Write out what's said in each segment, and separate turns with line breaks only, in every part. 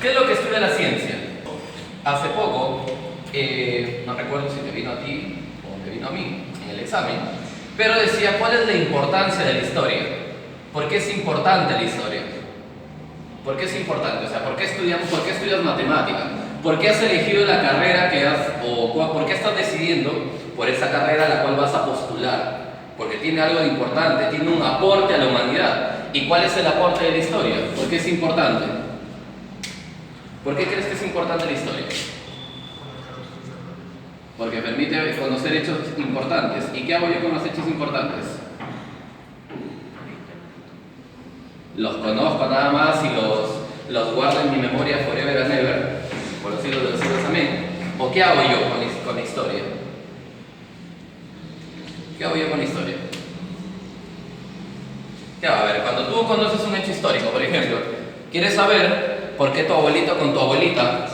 ¿Qué es lo que estudia la ciencia? Hace poco, no recuerdo si te vino a ti o te vino a mí en el examen, pero decía cuál es la importancia de la historia. ¿Por qué es importante la historia? ¿Por qué es importante? O sea, ¿por qué estudias matemática? ¿Por qué has elegido la carrera que por qué estás decidiendo por esa carrera a la cual vas a postular? Porque tiene algo de importante, tiene un aporte a la humanidad. ¿Y cuál es el aporte de la historia? ¿Por qué es importante? ¿Por qué crees que es importante la historia? Porque permite conocer hechos importantes. ¿Y qué hago yo con los hechos importantes? Los conozco nada más y los guardo en mi memoria forever and ever, por los siglos de los siglos, amén. ¿O qué hago yo con la historia? ¿Qué hago yo con la historia? ¿Qué hago? A ver, cuando tú conoces un hecho histórico, por ejemplo, ¿quieres saber por qué tu abuelito con tu abuelita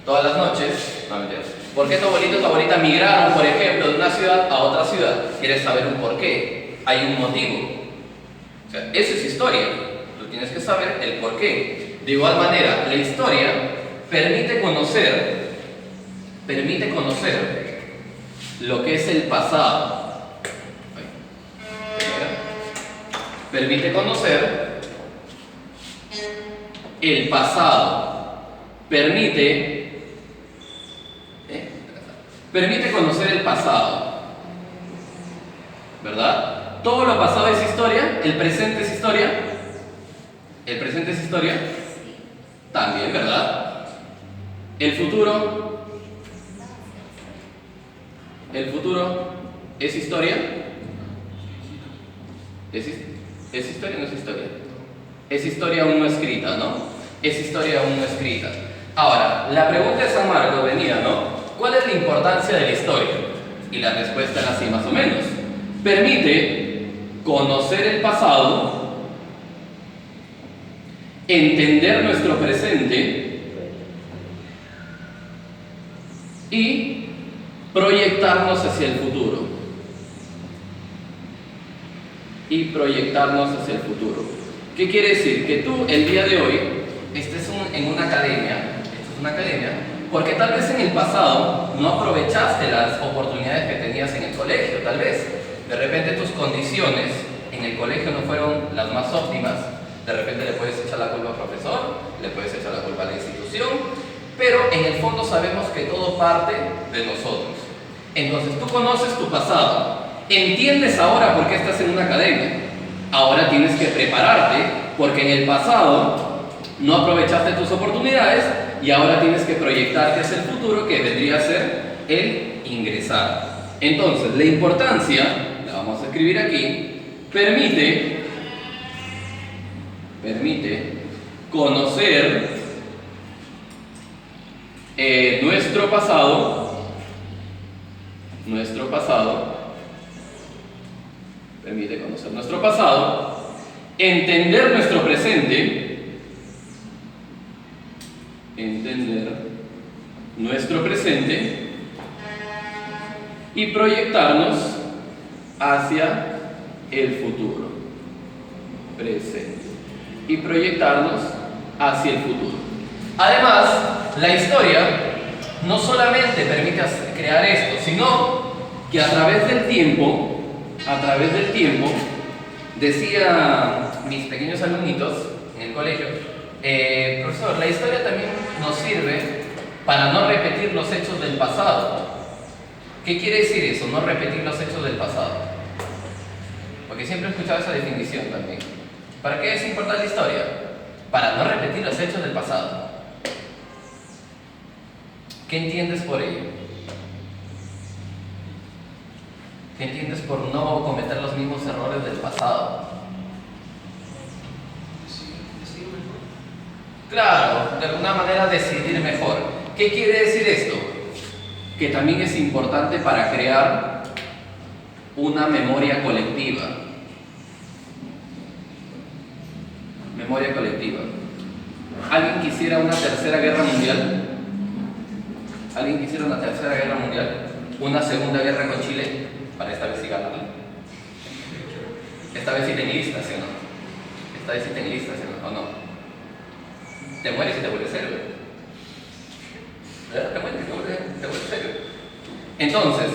todas las noches, no mentiras, por qué tu abuelito y tu abuelita migraron, por ejemplo, de una ciudad a otra ciudad? ¿Quieres saber un por qué? Hay un motivo. O sea, eso es historia. Tú tienes que saber el por qué. De igual manera, la historia permite conocer lo que es el pasado. Permite conocer el pasado. Permite conocer el pasado. ¿Verdad? Todo lo pasado es historia, el presente es historia. ¿El presente es historia? También, ¿verdad? El futuro es historia. ¿Es historia o no es historia? Es historia aún no escrita, ¿no? Es historia aún no escrita. Ahora, la pregunta de San Marcos venía, ¿no? ¿Cuál es la importancia de la historia? Y la respuesta era así más o menos. Permite conocer el pasado, entender nuestro presente y proyectarnos hacia el futuro. ¿Qué quiere decir? Que tú el día de hoy estés en una academia, porque tal vez en el pasado no aprovechaste las oportunidades que tenías en el colegio, tal vez. De repente tus condiciones en el colegio no fueron las más óptimas. De repente le puedes echar la culpa al profesor, le puedes echar la culpa a la institución, pero en el fondo sabemos que todo parte de nosotros. Entonces tú conoces tu pasado, entiendes ahora por qué estás en una academia. Ahora tienes que prepararte porque en el pasado no aprovechaste tus oportunidades y ahora tienes que proyectarte hacia el futuro, que vendría a ser el ingresar. Entonces, la importancia, la vamos a escribir aquí, permite conocer nuestro pasado, permite conocer nuestro pasado, entender nuestro presente, y proyectarnos hacia el futuro. Además, la historia no solamente permite crear esto, sino que a través del tiempo, decía mis pequeños alumnitos en el colegio, profesor, la historia también nos sirve para no repetir los hechos del pasado. ¿Qué quiere decir eso? No repetir los hechos del pasado. Porque siempre he escuchado esa definición también. ¿Para qué es importante la historia? Para no repetir los hechos del pasado. ¿Qué entiendes por ello? ¿Qué entiendes por no cometer los mismos errores del pasado? Claro, de alguna manera decidir mejor. ¿Qué quiere decir esto? Que también es importante para crear una memoria colectiva. ¿Alguien quisiera una tercera guerra mundial? ¿Una segunda guerra con Chile? Para esta vez sí ganarla. Esta vez sí tenés lista, ¿sí o no? ¿O no? te mueres y te vuelves héroe. ¿Verdad? Te mueres y te vuelves héroe. Entonces,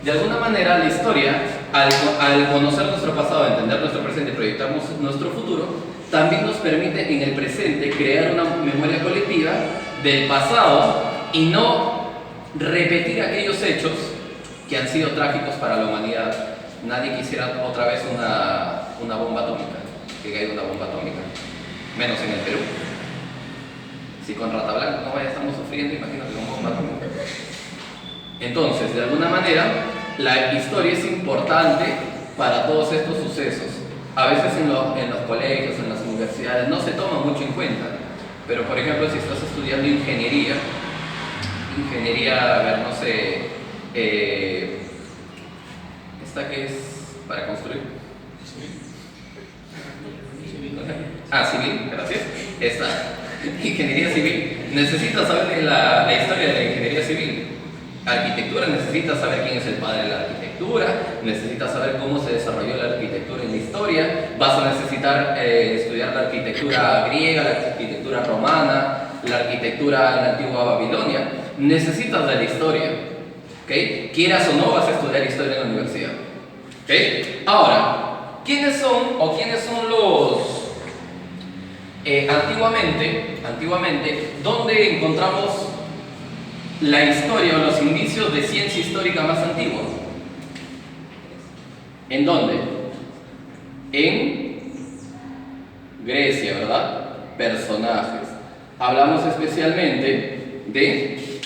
de alguna manera la historia, al conocer nuestro pasado, entender nuestro presente y proyectar nuestro futuro, también nos permite en el presente crear una memoria colectiva del pasado y no repetir aquellos hechos que han sido trágicos para la humanidad. Nadie quisiera otra vez una bomba atómica, que caiga una bomba atómica, menos en el Perú. Si con Rata Blanca no vaya, estamos sufriendo, imagínate con bomba atómica. Entonces, de alguna manera, la historia es importante para todos estos sucesos. A veces en los colegios, en las universidades, no se toma mucho en cuenta. Pero, por ejemplo, si estás estudiando ingeniería, a ver, no sé, ¿esta qué es para construir? Civil, gracias. Esta, ingeniería civil. Necesitas saber la historia de la ingeniería civil. Arquitectura, necesitas saber quién es el padre de la arquitectura, necesitas saber cómo se desarrolló la arquitectura en la historia, vas a necesitar estudiar la arquitectura griega, la arquitectura romana, la arquitectura en la antigua Babilonia. Necesitas de la historia, ¿okay? Quieras o no, vas a estudiar historia en la universidad, ¿okay? Ahora, ¿quiénes son los... antiguamente, ¿dónde encontramos la historia o los indicios de ciencia histórica más antigua? ¿En dónde? En Grecia, ¿verdad? Personajes. Hablamos especialmente de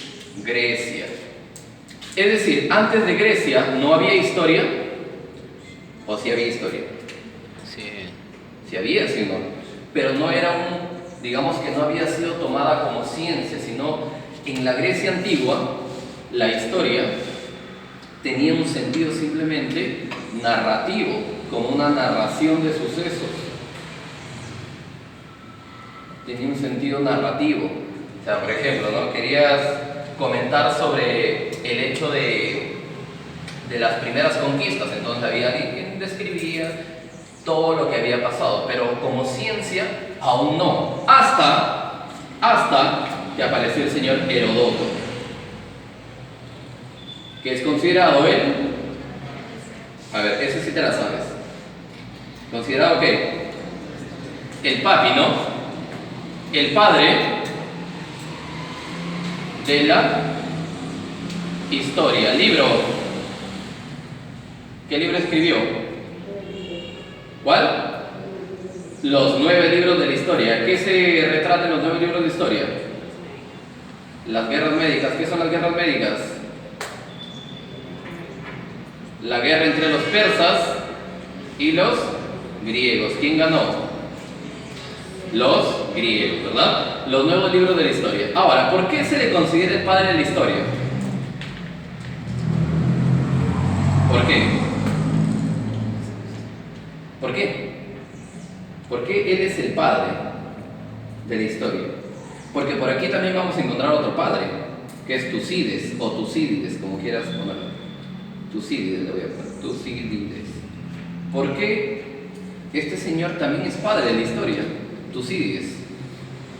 Grecia. Es decir, antes de Grecia no había historia, ¿o sí había historia?
Sí.
Sí había, sí, ¿no? Pero no era digamos que no había sido tomada como ciencia, sino en la Grecia antigua, la historia tenía un sentido simplemente narrativo, como una narración de sucesos. Tenía un sentido narrativo. O sea, por ejemplo, ¿no? Querías comentar sobre el hecho de las primeras conquistas, entonces había alguien que describía todo lo que había pasado, pero como ciencia aún no, hasta que apareció el señor Heródoto, que es considerado a ver, ese sí te la sabes, considerado que el papi, ¿no? El padre de la historia. Libro, ¿qué libro escribió? ¿Cuál? Los 9 libros de la historia. ¿Qué se retrata en los 9 libros de historia? Las guerras médicas. ¿Qué son las guerras médicas? La guerra entre los persas y los griegos. ¿Quién ganó? Los griegos, ¿verdad? Los 9 libros de la historia. Ahora, ¿por qué se le considera el padre de la historia? ¿Por qué? ¿Por qué? ¿Por qué él es el padre de la historia? Porque por aquí también vamos a encontrar otro padre, que es Tucídides, o Tucídides, como quieras ponerlo. Tucídides le voy a poner, Tucídides. ¿Por qué este señor también es padre de la historia? Tucídides.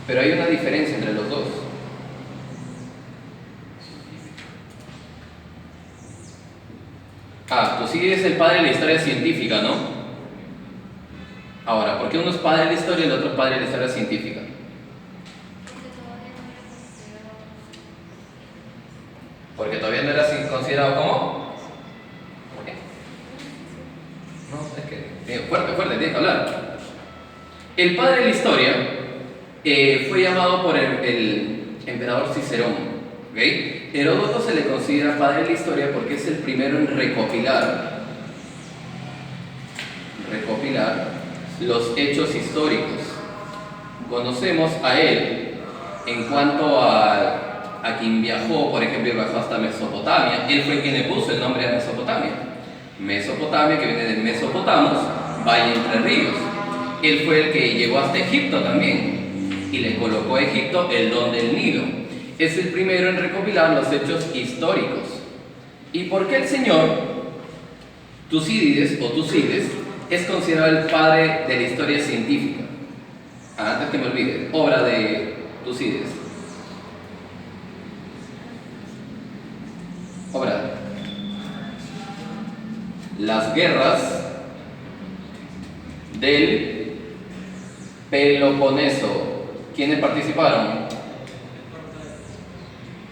Pero hay una diferencia entre los dos. Tucídides es el padre de la historia científica, ¿no? Ahora, ¿por qué uno es padre de la historia y el otro es padre de la historia científica? Porque todavía no era considerado como... ¿Por qué? No, es que... fuerte, tienes que hablar. El padre de la historia fue llamado por el emperador Cicerón, ¿okay? Heródoto se le considera padre de la historia porque es el primero en recopilar los hechos históricos. Conocemos a él en cuanto a quien viajó, por ejemplo, viajó hasta Mesopotamia. Él fue quien le puso el nombre a Mesopotamia. Mesopotamia, que viene de Mesopotamos, valle entre ríos. Él fue el que llegó hasta Egipto también y le colocó a Egipto el don del Nilo. Es el primero en recopilar los hechos históricos. ¿Y por qué el señor Tucídides es considerado el padre de la historia científica? Antes que me olvide, obra de Tucídides. Ahora, las guerras del Peloponeso. ¿Quiénes participaron?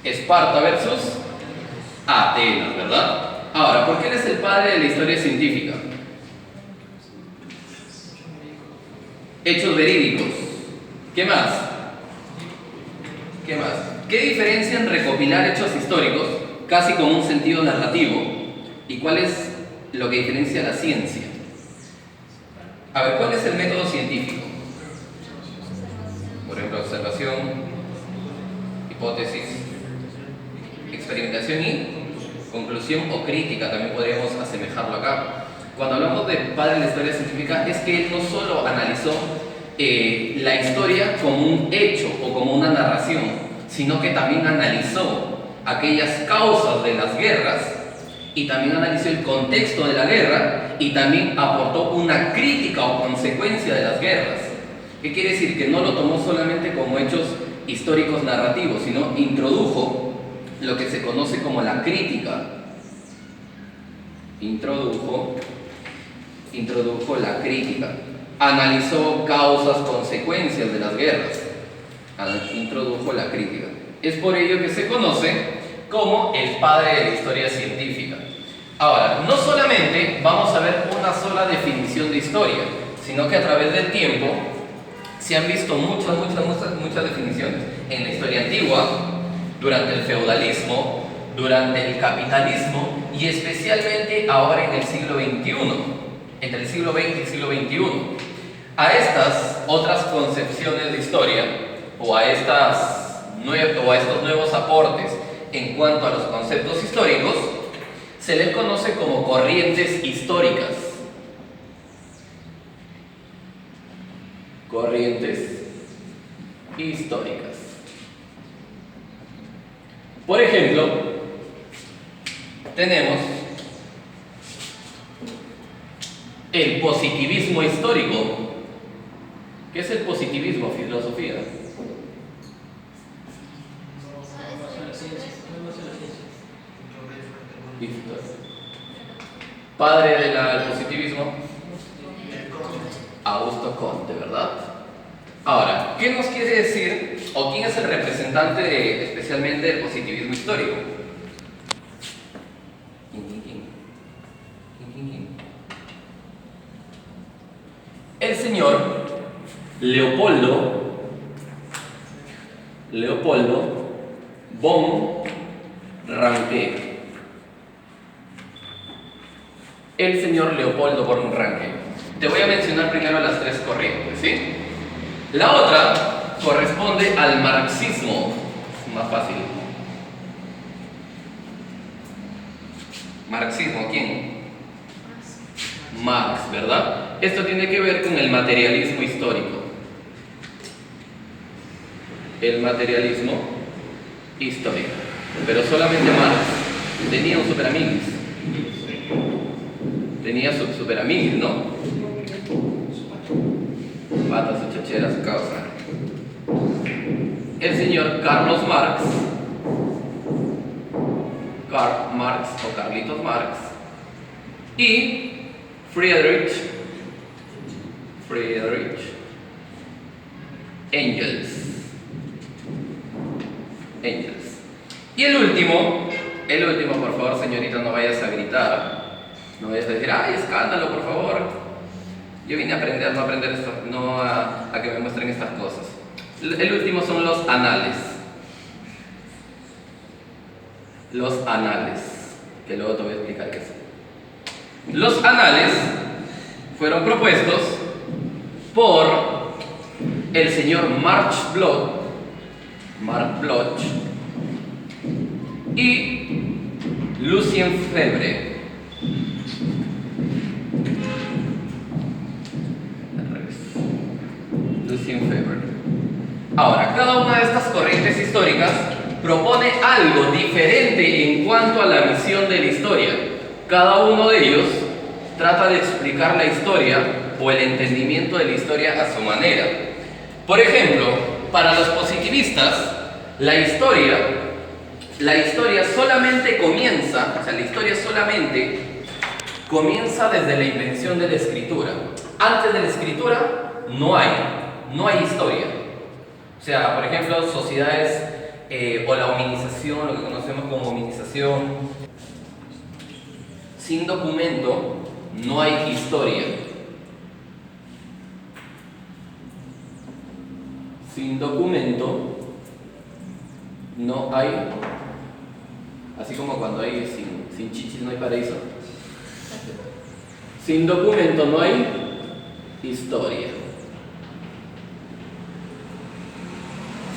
Esparta versus Atenas, ¿verdad? Ahora, ¿por qué él es el padre de la historia científica? Hechos verídicos. ¿Qué más? ¿Qué más? ¿Qué diferencian recopilar hechos históricos casi con un sentido narrativo? ¿Y cuál es lo que diferencia la ciencia? A ver, ¿cuál es el método científico? Por ejemplo, observación, hipótesis, experimentación y conclusión o crítica, también podríamos asemejarlo acá. Cuando hablamos de padre de la historia científica, es que él no solo analizó la historia como un hecho o como una narración, sino que también analizó aquellas causas de las guerras y también analizó el contexto de la guerra y también aportó una crítica o consecuencia de las guerras. ¿Qué quiere decir? Que no lo tomó solamente como hechos históricos narrativos, sino introdujo lo que se conoce como la crítica. Introdujo la crítica. Analizó causas, consecuencias de las guerras. Introdujo la crítica. Es por ello que se conoce como el padre de la historia científica. Ahora, no solamente vamos a ver una sola definición de historia, sino que a través del tiempo se han visto muchas definiciones. En la historia antigua, durante el feudalismo, durante el capitalismo y especialmente ahora en el siglo XXI, entre el siglo XX y el siglo XXI. A estas otras concepciones de historia o a estos nuevos aportes en cuanto a los conceptos históricos se les conoce como corrientes históricas. Corrientes históricas. Por ejemplo, tenemos el positivismo histórico. ¿Qué es el positivismo, filosofía? Padre del positivismo, Augusto Comte, ¿verdad? Ahora, ¿qué nos quiere decir o quién es el representante especialmente del positivismo histórico? El señor Leopoldo von Ranke. El señor Leopoldo von Ranke. Te voy a mencionar primero las tres corrientes, ¿sí? La otra corresponde al marxismo. Más fácil. Marxismo, ¿quién? Marx, ¿verdad? Esto tiene que ver con el materialismo histórico. El materialismo histórico. Pero solamente Marx tenía un superamiguis. Tenía su superamiguis, ¿no? Mata su chachera, su causa. El señor Karl Marx o Carlitos Marx y Friedrich Engels. Y el último, por favor, señorita, no vayas a gritar. No vayas a decir, ¡ay, escándalo, por favor! Yo vine a aprender, no a aprender esto, no a que me muestren estas cosas. El último son los anales. Los anales, que luego te voy a explicar qué son. Los anales fueron propuestos por el señor Mark Bloch y Lucien Febvre. Ahora, cada una de estas corrientes históricas propone algo diferente en cuanto a la visión de la historia. Cada uno de ellos trata de explicar la historia o el entendimiento de la historia a su manera. Por ejemplo, para los positivistas, la historia solamente comienza, o sea, la historia solamente comienza desde la invención de la escritura. Antes de la escritura no hay historia. O sea, por ejemplo, sociedades o la hominización, lo que conocemos como hominización, sin documento no hay historia. Sin documento no hay, así como cuando hay sin chichis no hay paraíso. Sin documento no hay historia.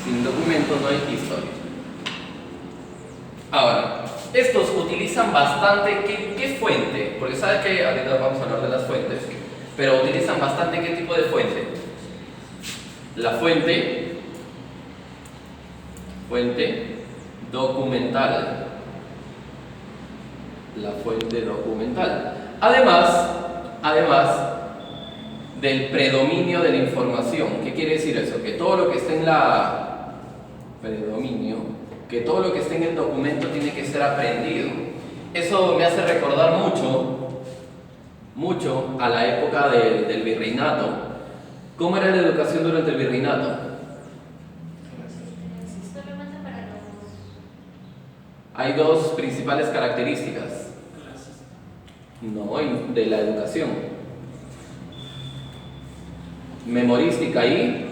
Sin documento no hay historia. Ahora, estos utilizan bastante ¿qué fuente? Porque sabes que ahorita vamos a hablar de las fuentes, pero utilizan bastante ¿qué tipo de fuente? La fuente documental. La fuente documental. Además del predominio de la información. ¿Qué quiere decir eso? Que todo lo que esté en que todo lo que esté en el documento tiene que ser aprendido. Eso me hace recordar mucho a la época del virreinato. ¿Cómo era la educación durante el virreinato? Hay dos principales características. No, de la educación. Memorística y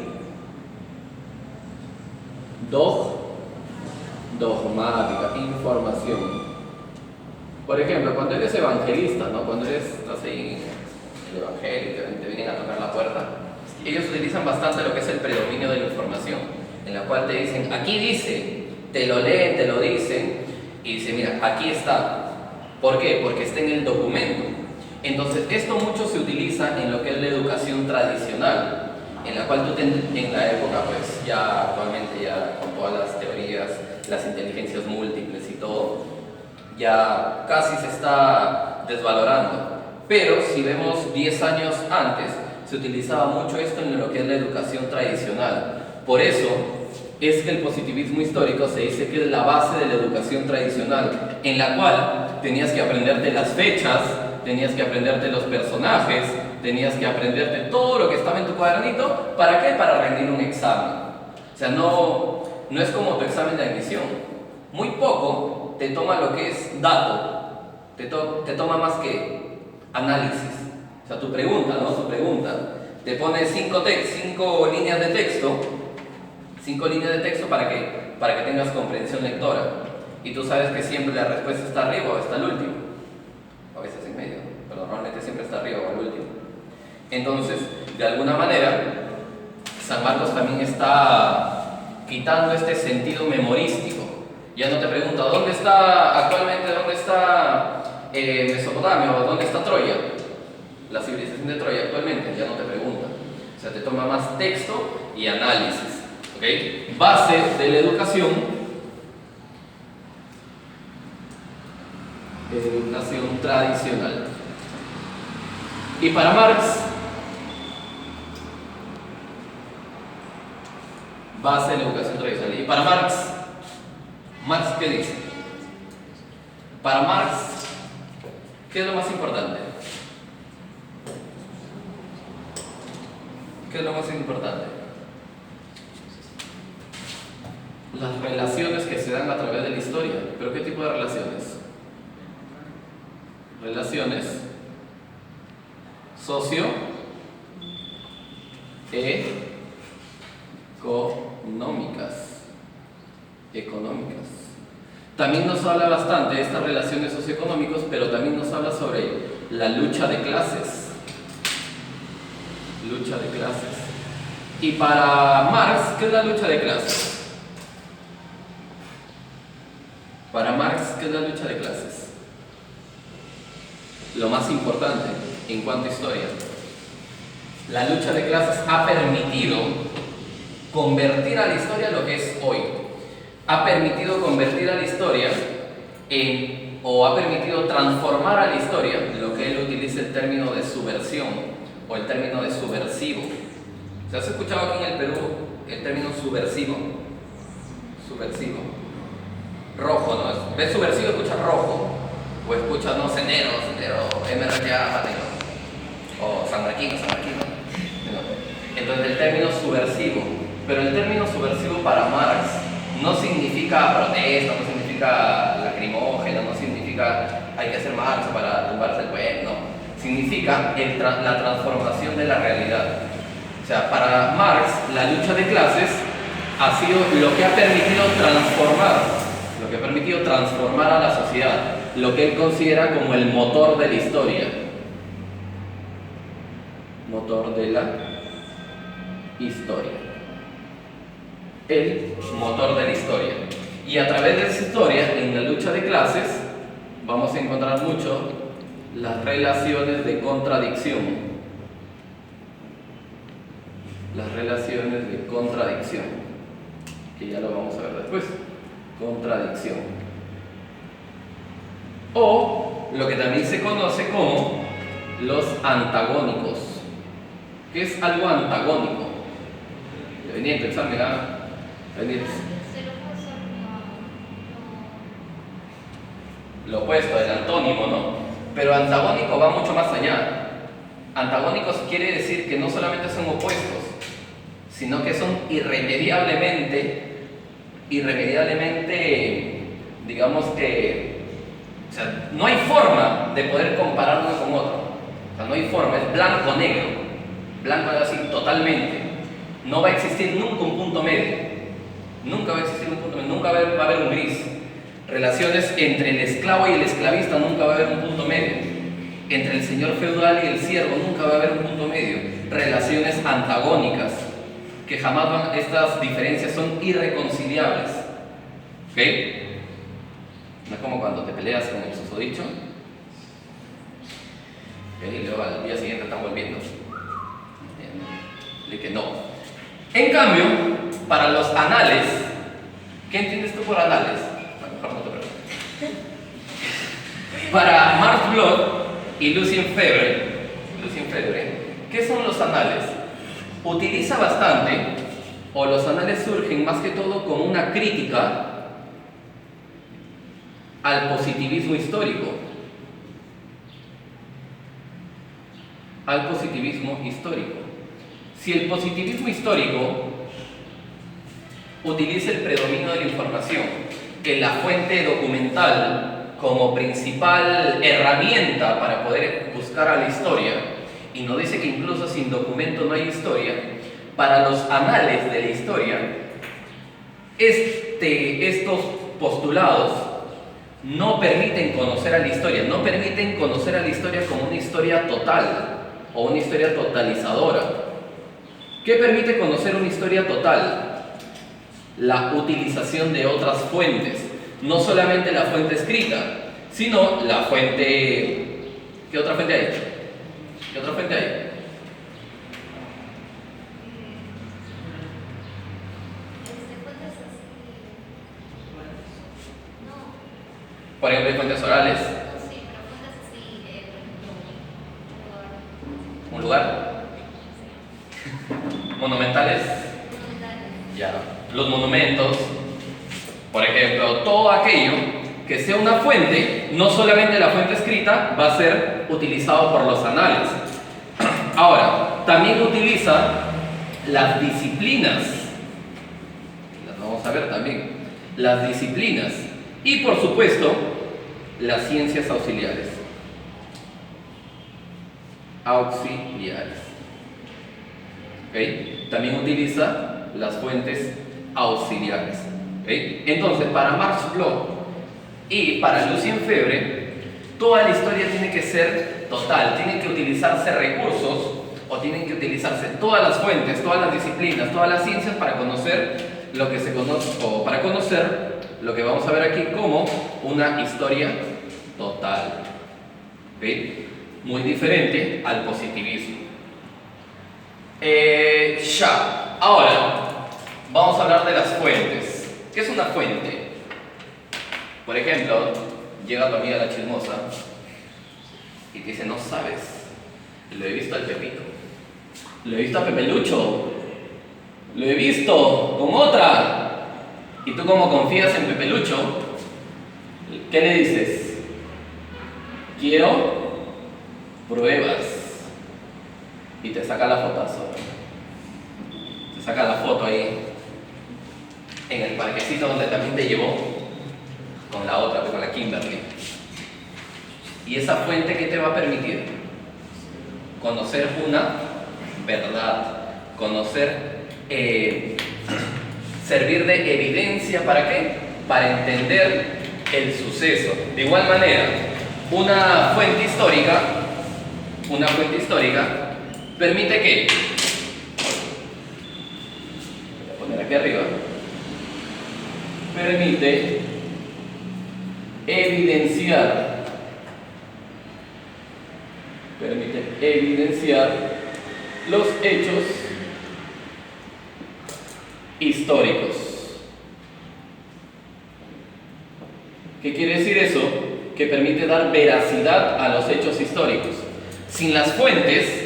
dogmática, información. Por ejemplo, cuando eres evangelista, ¿no? Cuando estás ahí en el evangelio, te vienen a tocar la puerta, ellos utilizan bastante lo que es el predominio de la información, en la cual te dicen, aquí dice, te lo leen, te lo dicen, y dicen, mira, aquí está. ¿Por qué? Porque está en el documento. Entonces, esto mucho se utiliza en lo que es la educación tradicional, en la cual en la época, pues ya actualmente, ya con todas las teorías, las inteligencias múltiples y todo, ya casi se está desvalorando. Pero si vemos 10 años antes, se utilizaba mucho esto en lo que es la educación tradicional. Por eso es que el positivismo histórico se dice que es la base de la educación tradicional, en la cual tenías que aprenderte las fechas, tenías que aprenderte los personajes, tenías que aprenderte todo lo que estaba en tu cuadernito. ¿Para qué? Para rendir un examen. O sea, no es como tu examen de admisión. Muy poco te toma lo que es dato, te toma más que análisis. O sea, tu pregunta, te pone 5 líneas de texto. 5 líneas de texto ¿para qué? Para que tengas comprensión lectora. Y tú sabes que siempre la respuesta está arriba o está al último. A veces en medio, pero normalmente siempre está arriba o al último. Entonces, de alguna manera, San Marcos también está quitando este sentido memorístico. Ya no te pregunta, ¿dónde está Mesopotamia o dónde está Troya? La civilización de Troya actualmente, ya no te pregunta. O sea, te toma más texto y análisis. ¿Okay? Base de la educación tradicional. Y para Marx, base de la educación tradicional. Y para Marx, ¿qué dice? Para Marx, ¿qué es lo más importante? ¿Qué es lo más importante? Las relaciones que se dan a través de la historia. ¿Pero qué tipo de relaciones? Relaciones económicas. También nos habla bastante de estas relaciones socioeconómicas, pero también nos habla sobre la lucha de clases. Lucha de clases. Y para Marx, ¿qué es la lucha de clases? Para Marx, ¿qué es la lucha de clases? Lo más importante en cuanto a historia. La lucha de clases ha permitido convertir a la historia lo que es hoy. Ha permitido convertir a la historia o ha permitido transformar a la historia, lo que él utiliza el término de subversión o el término de subversivo. ¿Se has escuchado aquí en el Perú el término subversivo. Subversivo. Rojo, ¿no? ¿Ves subversivo? Escuchas rojo. O escuchas, no, Sendero, MRTA, o San Marquino. Entonces el término subversivo. Pero el término subversivo para Marx no significa protesta, no significa lacrimógeno, no significa hay que hacer marcha para tumbarse el cuello, no. Significa la transformación de la realidad. O sea, para Marx la lucha de clases ha sido lo que ha permitido transformar a la sociedad, lo que él considera como el motor de la historia. Motor de la historia. El motor de la historia. Y a través de esa historia, en la lucha de clases, vamos a encontrar mucho las relaciones de contradicción. Las relaciones de contradicción, que ya lo vamos a ver después. Contradicción. O lo que también se conoce como los antagónicos. ¿Qué es algo antagónico? Ya venía en tu examen, ¿verdad? Lo opuesto, el antónimo, ¿no? Pero antagónico va mucho más allá. Antagónicos quiere decir que no solamente son opuestos, sino que son irremediablemente, digamos que, o sea, no hay forma de poder comparar uno con otro. O sea, no hay forma, es blanco-negro. Blanco así, totalmente. No va a existir nunca un punto medio. Nunca va a existir un punto medio, nunca va a haber un gris. Relaciones entre el esclavo y el esclavista, nunca va a haber un punto medio. Entre el señor feudal y el siervo, nunca va a haber un punto medio. Relaciones antagónicas, que jamás estas diferencias son irreconciliables. ¿Ok? No es como cuando te peleas con el susodicho. Y luego al día siguiente están volviendo. De que no. En cambio, para los anales, ¿qué entiendes tú por anales? Bueno, mejor no te pregunto. Para Marx Bloch y Lucien Febvre, ¿qué son los anales? Utiliza bastante, o los anales surgen más que todo como una crítica al positivismo histórico. Al positivismo histórico. Si el positivismo histórico utiliza el predominio de la información en la fuente documental como principal herramienta para poder buscar a la historia, y nos dice que incluso sin documento no hay historia, para los anales de la historia, estos postulados no permiten conocer a la historia, no permiten conocer a la historia como una historia total o una historia totalizadora. ¿Qué permite conocer una historia total? La utilización de otras fuentes, no solamente la fuente escrita, sino la fuente... ¿Qué otra fuente hay? ¿Qué otra fuente hay? Por ejemplo, hay fuentes orales. ¿Un lugar? ¿Monumentales? Ya. Los monumentos, por ejemplo, todo aquello que sea una fuente, no solamente la fuente escrita, va a ser utilizado por los anales. Ahora, también utiliza las disciplinas, las vamos a ver también, las disciplinas y por supuesto las ciencias auxiliares. ¿Okay? También utiliza las fuentes auxiliares. ¿Okay? Entonces, para Marx Bloch y para Lucien Febvre, toda la historia tiene que ser total, tienen que utilizarse recursos o tienen que utilizarse todas las fuentes, todas las disciplinas, todas las ciencias para conocer lo que se conoce, o para conocer lo que vamos a ver aquí como una historia total. ¿Okay? Muy diferente al positivismo. Ahora, vamos a hablar de las fuentes. ¿Qué es una fuente? Por ejemplo, llega tu amiga la chismosa y te dice, no sabes, lo he visto al Pepito, lo he visto a Pepelucho. lo he visto con otra. Y tú, como confías en Pepe Lucho, ¿qué le dices? Quiero pruebas. Y te saca la fotazo. Te saca la foto ahí, en el parquecito donde también te llevó, con la otra, con la Kimberly. Y esa fuente, ¿qué te va a permitir? Conocer una verdad, conocer, servir de evidencia. ¿Para qué? Para entender el suceso. De igual manera, una fuente histórica permite que, voy a poner aquí arriba, permite evidenciar los hechos históricos. ¿Qué quiere decir eso? Que permite dar veracidad a los hechos históricos. Sin las fuentes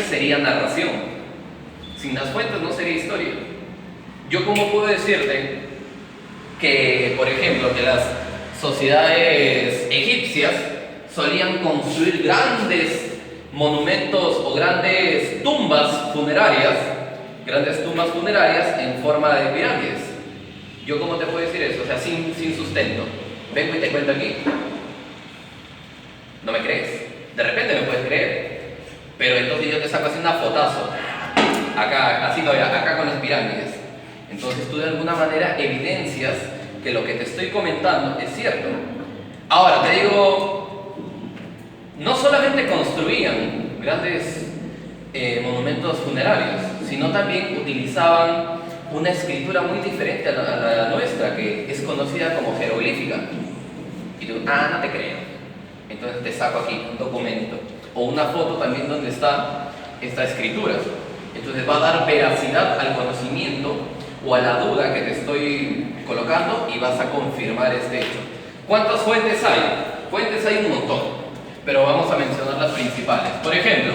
sería narración. Sin las fuentes no sería historia. Yo, ¿cómo puedo decirte que, por ejemplo, que las sociedades egipcias solían construir grandes monumentos o grandes tumbas funerarias en forma de pirámides? ¿Yo cómo te puedo decir eso? O sea, sin sustento. Vengo y te cuento aquí. ¿No me crees? De repente me puedes creer. Pero entonces yo te saco así una fotazo. Acá, así todavía, acá con las pirámides. Entonces tú de alguna manera evidencias que lo que te estoy comentando es cierto. Ahora te digo, no solamente construían grandes monumentos funerarios, sino también utilizaban una escritura muy diferente a la nuestra, que es conocida como jeroglífica. Y tú, no te creo. Entonces te saco aquí un documento o una foto también donde está esta escritura. Entonces va a dar veracidad al conocimiento o a la duda que te estoy colocando, y vas a confirmar este hecho. ¿Cuántas fuentes hay? Fuentes hay un montón, pero vamos a mencionar las principales. Por ejemplo,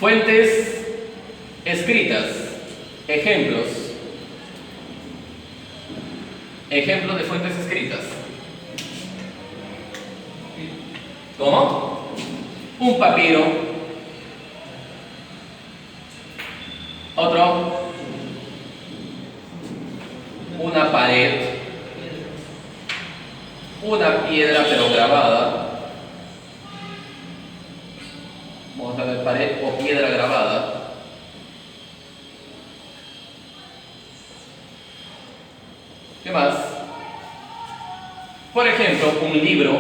fuentes escritas. Ejemplos de fuentes escritas. ¿Cómo? Un papiro. Otro. Una pared. Una piedra pero grabada. Vamos a ver, pared o piedra grabada. ¿Qué más? Por ejemplo, un libro.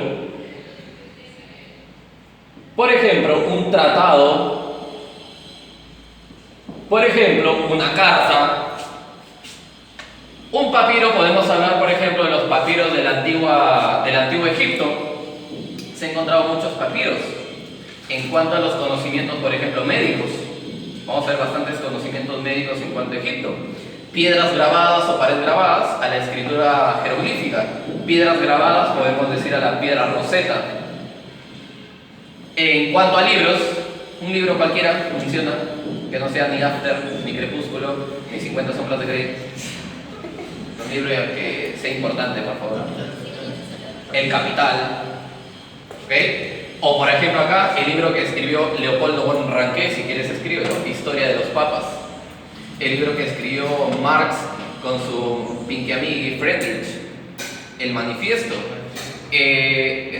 Por ejemplo, un tratado. Por ejemplo, una carta. Un papiro, podemos hablar por ejemplo de los papiros del antiguo Egipto. Se han encontrado muchos papiros. En cuanto a los conocimientos, por ejemplo, médicos, vamos a ver bastantes conocimientos médicos en cuanto a Egipto. Piedras grabadas o paredes grabadas a la escritura jeroglífica. Piedras grabadas, podemos decir, a la piedra Rosetta. En cuanto a libros, un libro cualquiera funciona, que no sea ni After, ni Crepúsculo, ni 50 sombras de Grey. Un libro que sea importante, por favor. El Capital. ¿Ok? O por ejemplo acá, el libro que escribió Leopoldo von Ranke, si quieres escribirlo, Historia de los Papas. El libro que escribió Marx con su Pinky Amigui Friedrich, El Manifiesto. El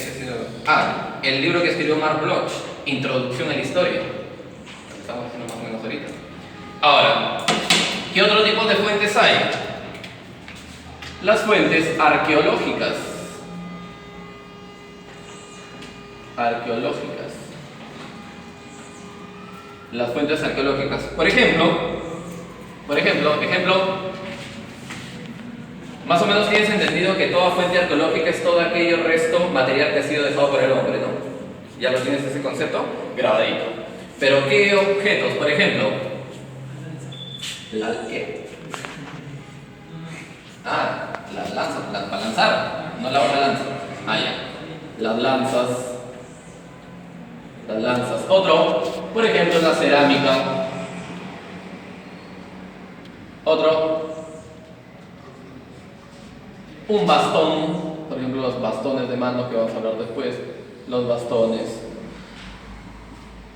libro que escribió Mark Bloch, Introducción a la Historia. Lo que estamos haciendo más o menos ahorita. Ahora, ¿qué otro tipo de fuentes hay? Las fuentes arqueológicas. Las fuentes arqueológicas. Por ejemplo, más o menos tienes entendido que toda fuente arqueológica es todo aquello resto material que ha sido dejado por el hombre, ¿no? ¿Ya lo tienes ese concepto? Grabadito. Pero ¿qué objetos? Por ejemplo, ¿qué? Las lanzas, para lanzar, no la otra lanza. Ya. Las lanzas. Otro, por ejemplo, la cerámica. Otro, un bastón, por ejemplo los bastones de mano que vamos a hablar después, los bastones,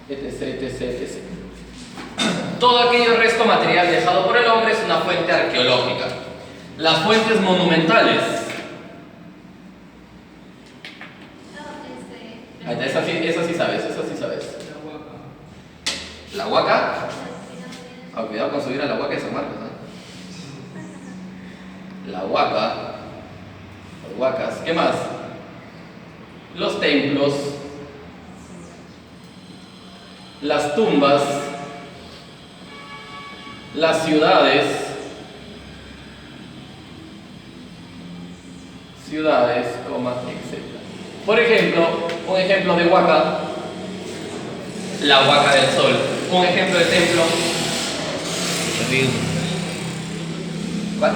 etc, etc, etc. Todo aquello resto material dejado por el hombre es una fuente arqueológica. Las fuentes monumentales. Esa sí sabes, esa sí sabes. La Huaca. Ah, cuidado con subir a la Huaca de San Marcos, ¿no? La Huaca. Las huacas. ¿Qué más? Los templos. Las tumbas. Las ciudades. Ciudades, etc. Por ejemplo, un ejemplo de Huaca. La Huaca del Sol. Un ejemplo de templo.
Chavín.
¿Cuál?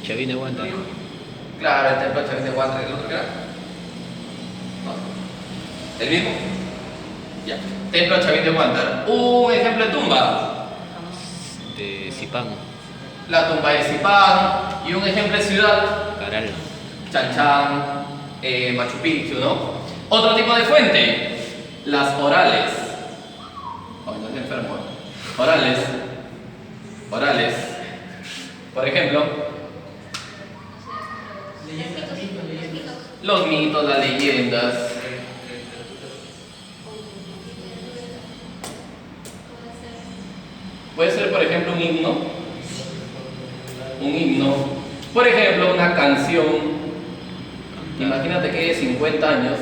Chavín de Huanta.
Claro, el templo de Chavín de Huanta. ¿El otro qué era? No. ¿El mismo? Ya. Templo de Chavín de Huanta. Un ejemplo de tumba.
De Zipán.
La tumba de Zipán. Y un ejemplo de ciudad.
Caral.
Chan Chan, Machu Picchu, ¿no? Otro tipo de fuente. Las orales. Oh, no estoy enfermo. Orales. Orales. Por ejemplo, los mitos, las leyendas. Puede ser, por ejemplo, un himno. Un himno. Por ejemplo, una canción. Imagínate que de 50 años.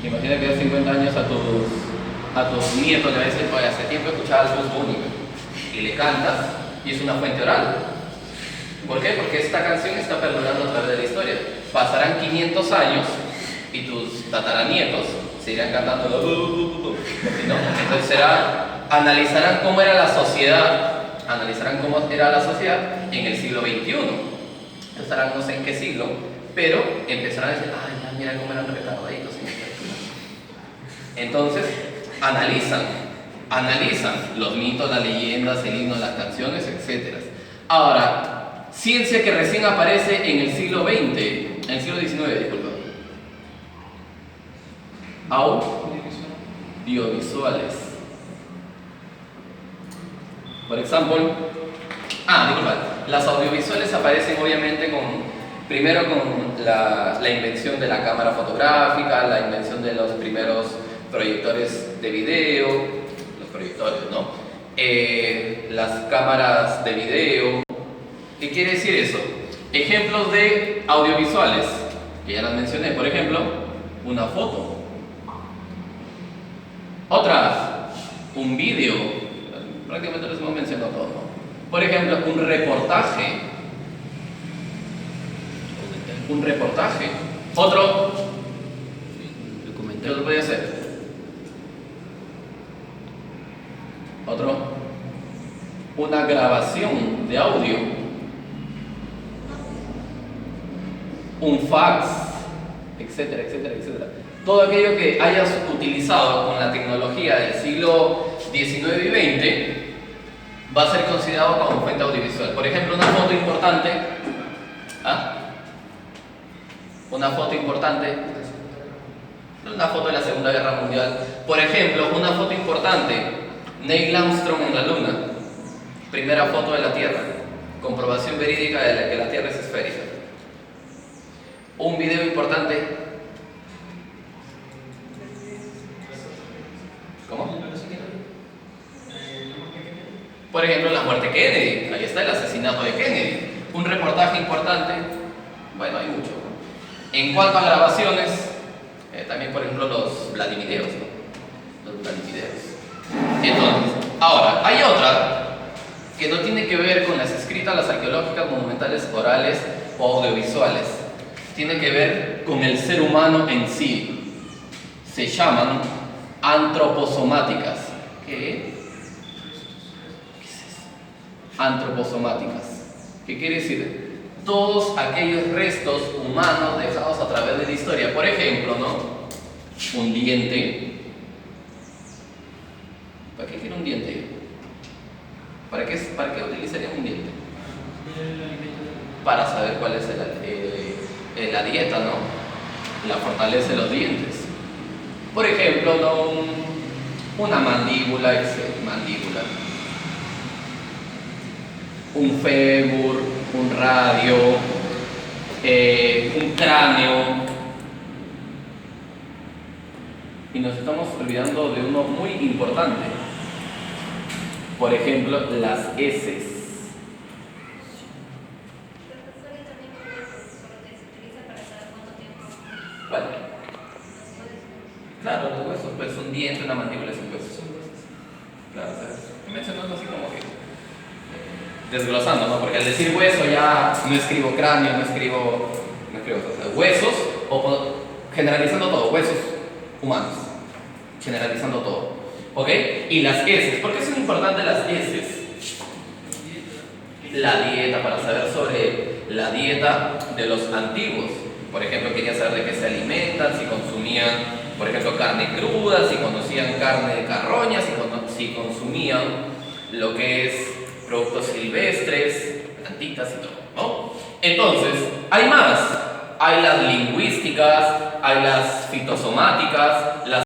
Imagina que de 50 años a tus nietos le dicen, oye, hace tiempo escuchaba el fútbol y le cantas y es una fuente oral. ¿Por qué? Porque esta canción está perdurando a través de la historia. Pasarán 500 años y tus tataranietos seguirán cantando, ¿no? Entonces analizarán cómo era la sociedad, en el siglo XXI. Estarán no sé en qué siglo, pero empezarán a decir, ay, ya, mira cómo eran retardaditos. Entonces, analizan los mitos, las leyendas, el himno, las canciones, etc. Ahora, ciencia que recién aparece en el siglo XX, en el siglo XIX, disculpa. Audiovisuales. Por ejemplo, disculpa, las audiovisuales aparecen obviamente primero con la invención de la cámara fotográfica, la invención de los primeros proyectores de video, los proyectores, ¿no? Las cámaras de video. ¿Qué quiere decir eso? Ejemplos de audiovisuales, que ya las mencioné, por ejemplo, una foto. Otra, un vídeo. Prácticamente les hemos mencionado todo, ¿no? Por ejemplo, un reportaje. Un reportaje. Otro. ¿Qué otro podría ser? Otro. Una grabación de audio. Un fax, etcétera, etcétera, etcétera. Todo aquello que hayas utilizado con la tecnología del siglo XIX y XX va a ser considerado como fuente audiovisual. Por ejemplo, una foto importante. Una foto importante. Una foto de la Segunda Guerra Mundial. Por ejemplo, una foto importante. Neil Armstrong en la Luna. Primera foto de la Tierra. Comprobación verídica de que la Tierra es esférica. Un video importante. ¿Cómo? Por ejemplo, la muerte de Kennedy. Ahí está el asesinato de Kennedy. Un reportaje importante. Bueno, hay mucho. En cuanto a grabaciones, también por ejemplo los Vladimireos, ¿no? Los Vladimireos. Entonces, ahora, hay otra que no tiene que ver con las escritas, las arqueológicas, monumentales, orales o audiovisuales. Tiene que ver con el ser humano en sí. Se llaman antroposomáticas. ¿Qué es eso? Antroposomáticas. ¿Qué quiere decir? Todos aquellos restos humanos dejados a través de la historia. Por ejemplo, ¿no? Un diente. ¿Para qué quiere un diente? para qué utilizarían un diente? Para saber cuál es la dieta, ¿no? La fortaleza de los dientes. Por ejemplo, ¿no? Una mandíbula, un fémur, un radio, un cráneo. Y nos estamos olvidando de uno muy importante. Por ejemplo, las heces. ¿Cuál? Claro, los huesos, pues un diente, una mandíbula es un hueso. Claro, o sea, mencionando así como que desglosando, ¿no? Porque al decir hueso ya no escribo cráneo, no escribo o sea, huesos, o generalizando todo, huesos humanos, generalizando todo. ¿Ok? Y las heces, ¿por qué son importantes las heces? La dieta, para saber sobre la dieta de los antiguos. Por ejemplo, quería saber de qué se alimentan, si consumían, por ejemplo, carne cruda, si conocían carne de carroña, si consumían lo que es productos silvestres, plantitas y todo, ¿no? Entonces, hay más. Hay las lingüísticas, hay las fitosomáticas, las